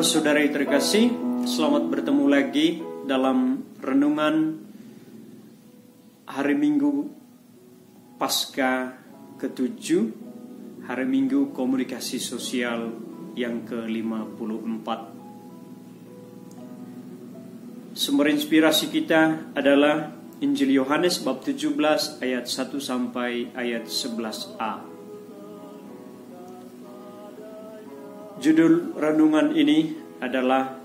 Saudara-saudari terkasih, selamat bertemu lagi dalam renungan hari Minggu Pasca ke-7, hari Minggu Komunikasi Sosial yang ke-54. Sumber inspirasi kita adalah Injil Yohanes bab 17 ayat 1 sampai ayat 11a. Judul renungan ini adalah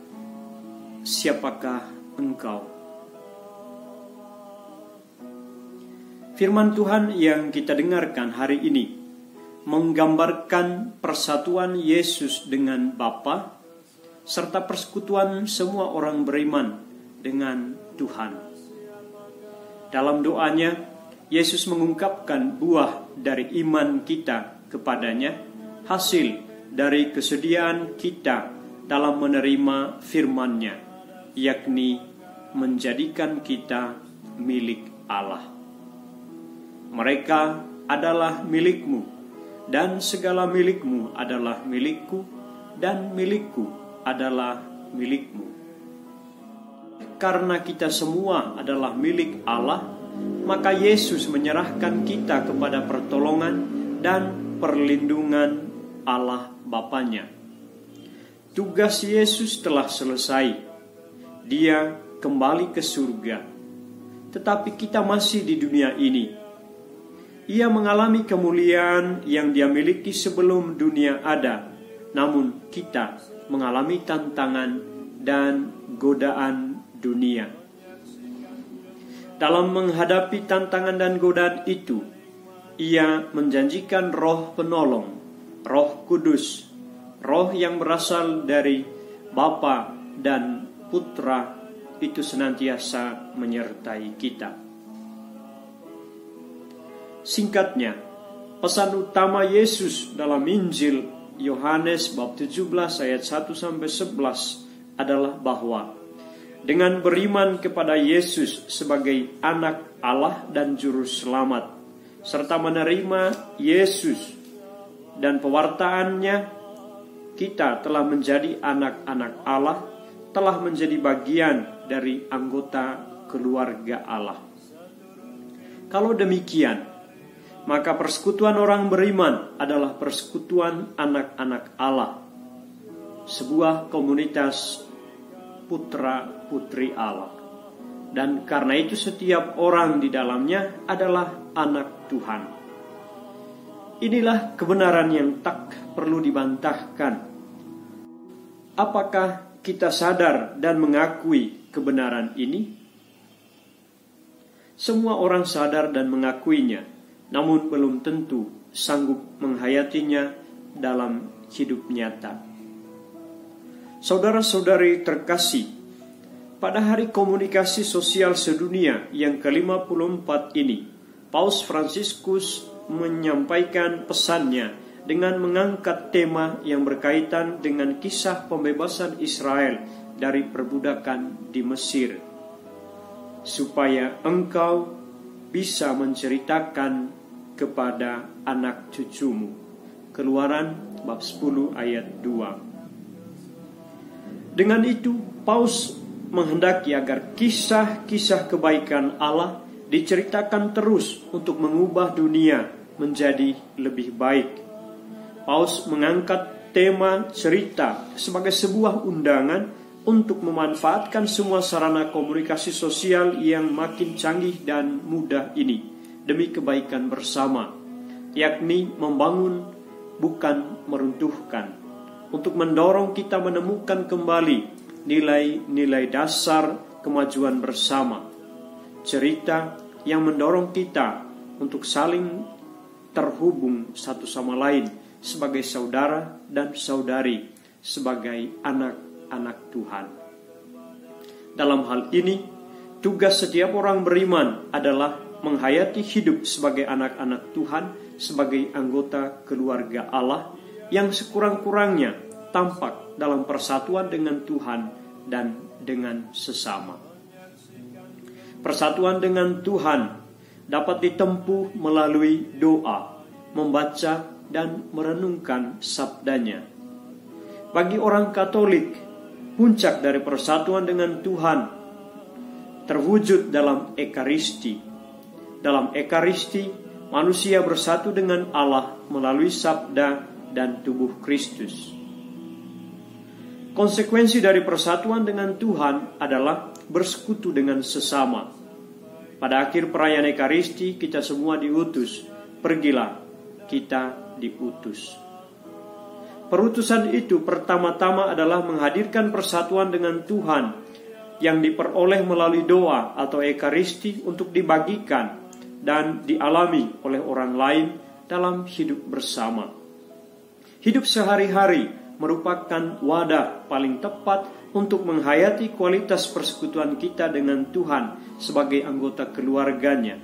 Siapakah Engkau? Firman Tuhan yang kita dengarkan hari ini menggambarkan persatuan Yesus dengan Bapa serta persekutuan semua orang beriman dengan Tuhan. Dalam doanya, Yesus mengungkapkan buah dari iman kita kepadanya, hasil dari kesediaan kita dalam menerima firman-Nya, yakni menjadikan kita milik Allah. Mereka adalah milikmu, dan segala milikmu adalah milikku, dan milikku adalah milikmu. Karena kita semua adalah milik Allah, maka Yesus menyerahkan kita kepada pertolongan dan perlindungan Allah Bapanya. Tugas Yesus telah selesai. Dia kembali ke surga. Tetapi kita masih di dunia ini. Ia mengalami kemuliaan yang dia miliki sebelum dunia ada. Namun kita mengalami tantangan dan godaan dunia. Dalam menghadapi tantangan dan godaan itu, ia menjanjikan Roh Penolong, Roh Kudus, Roh yang berasal dari Bapa dan Putra itu senantiasa menyertai kita. Singkatnya, pesan utama Yesus dalam Injil Yohanes bab 17 ayat 1 sampai 11 adalah bahwa dengan beriman kepada Yesus sebagai anak Allah dan juru selamat, serta menerima Yesus dan pewartaannya, kita telah menjadi anak-anak Allah, telah menjadi bagian dari anggota keluarga Allah. Kalau demikian, maka persekutuan orang beriman adalah persekutuan anak-anak Allah, sebuah komunitas putra-putri Allah. Dan karena itu setiap orang di dalamnya adalah anak Tuhan. Inilah kebenaran yang tak perlu dibantahkan. Apakah kita sadar dan mengakui kebenaran ini? Semua orang sadar dan mengakuinya, namun belum tentu sanggup menghayatinya dalam hidup nyata. Saudara-saudari terkasih, pada Hari Komunikasi Sosial Sedunia yang ke-54 ini, Paus Fransiskus menyampaikan pesannya dengan mengangkat tema yang berkaitan dengan kisah pembebasan Israel dari perbudakan di Mesir, supaya engkau bisa menceritakan kepada anak cucumu. Keluaran bab 10 ayat 2. Dengan itu, Paus menghendaki agar kisah-kisah kebaikan Allah diceritakan terus untuk mengubah dunia menjadi lebih baik. Paus mengangkat tema cerita sebagai sebuah undangan untuk memanfaatkan semua sarana komunikasi sosial yang makin canggih dan mudah ini demi kebaikan bersama, yakni membangun bukan meruntuhkan, untuk mendorong kita menemukan kembali nilai-nilai dasar kemajuan bersama, cerita yang mendorong kita untuk saling terhubung satu sama lain sebagai saudara dan saudari, sebagai anak-anak Tuhan. Dalam hal ini, tugas setiap orang beriman adalah menghayati hidup sebagai anak-anak Tuhan, sebagai anggota keluarga Allah yang sekurang-kurangnya tampak dalam persatuan dengan Tuhan dan dengan sesama. Persatuan dengan Tuhan dapat ditempuh melalui doa, membaca dan merenungkan sabdanya. Bagi orang Katolik, puncak dari persatuan dengan Tuhan terwujud dalam Ekaristi. Dalam Ekaristi, manusia bersatu dengan Allah melalui sabda dan tubuh Kristus. Konsekuensi dari persatuan dengan Tuhan adalah bersekutu dengan sesama. Pada akhir perayaan Ekaristi, kita semua diutus. Pergilah, kita diutus. Perutusan itu pertama-tama adalah menghadirkan persatuan dengan Tuhan yang diperoleh melalui doa atau Ekaristi untuk dibagikan dan dialami oleh orang lain dalam hidup bersama. Hidup sehari-hari merupakan wadah paling tepat untuk menghayati kualitas persekutuan kita dengan Tuhan sebagai anggota keluarganya.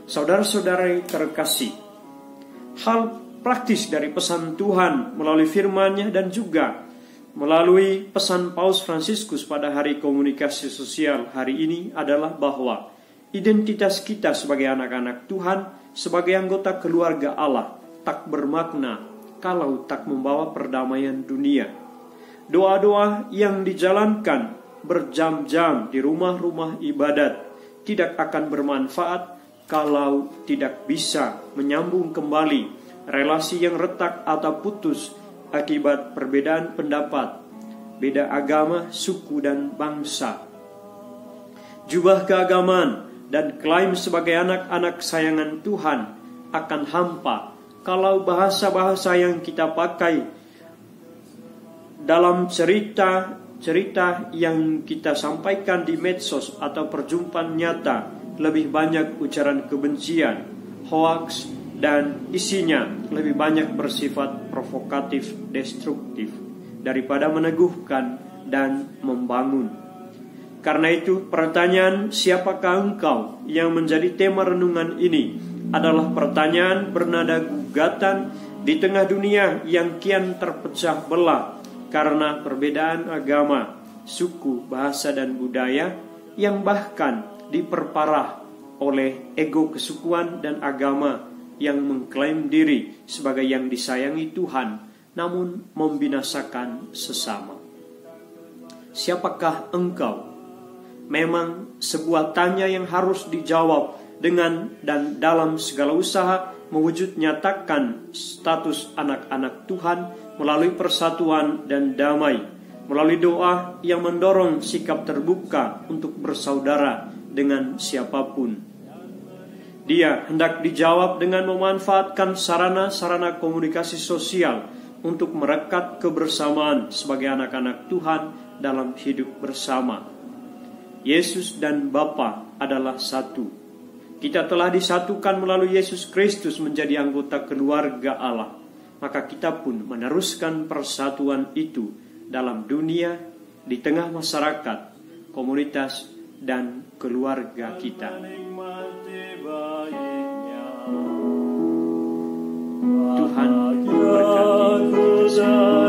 Saudara-saudara terkasih, hal praktis dari pesan Tuhan melalui firman-Nya dan juga melalui pesan Paus Fransiskus pada Hari Komunikasi Sosial hari ini adalah bahwa identitas kita sebagai anak-anak Tuhan, sebagai anggota keluarga Allah, tak bermakna kalau tak membawa perdamaian dunia. Doa-doa yang dijalankan berjam-jam di rumah-rumah ibadat tidak akan bermanfaat kalau tidak bisa menyambung kembali relasi yang retak atau putus akibat perbedaan pendapat, beda agama, suku, dan bangsa. Jubah keagamaan dan klaim sebagai anak-anak sayangan Tuhan akan hampa kalau bahasa-bahasa yang kita pakai dalam cerita yang kita sampaikan di medsos atau perjumpaan nyata lebih banyak ujaran kebencian, hoaks, dan isinya lebih banyak bersifat provokatif, destruktif daripada meneguhkan dan membangun. Karena itu, pertanyaan siapakah engkau yang menjadi tema renungan ini adalah pertanyaan bernada gugatan di tengah dunia yang kian terpecah belah karena perbedaan agama, suku, bahasa, dan budaya yang bahkan diperparah oleh ego kesukuan dan agama yang mengklaim diri sebagai yang disayangi Tuhan namun membinasakan sesama. Siapakah engkau? Memang sebuah tanya yang harus dijawab dengan dan dalam segala usaha mewujud nyatakan status anak-anak Tuhan melalui persatuan dan damai, melalui doa yang mendorong sikap terbuka untuk bersaudara dengan siapapun. Dia hendak dijawab dengan memanfaatkan sarana-sarana komunikasi sosial untuk merekat kebersamaan sebagai anak-anak Tuhan dalam hidup bersama. Yesus dan Bapa adalah satu. Kita telah disatukan melalui Yesus Kristus menjadi anggota keluarga Allah. Maka kita pun meneruskan persatuan itu dalam dunia, di tengah masyarakat, komunitas, dan keluarga kita. Tuhan memberkati kita semua.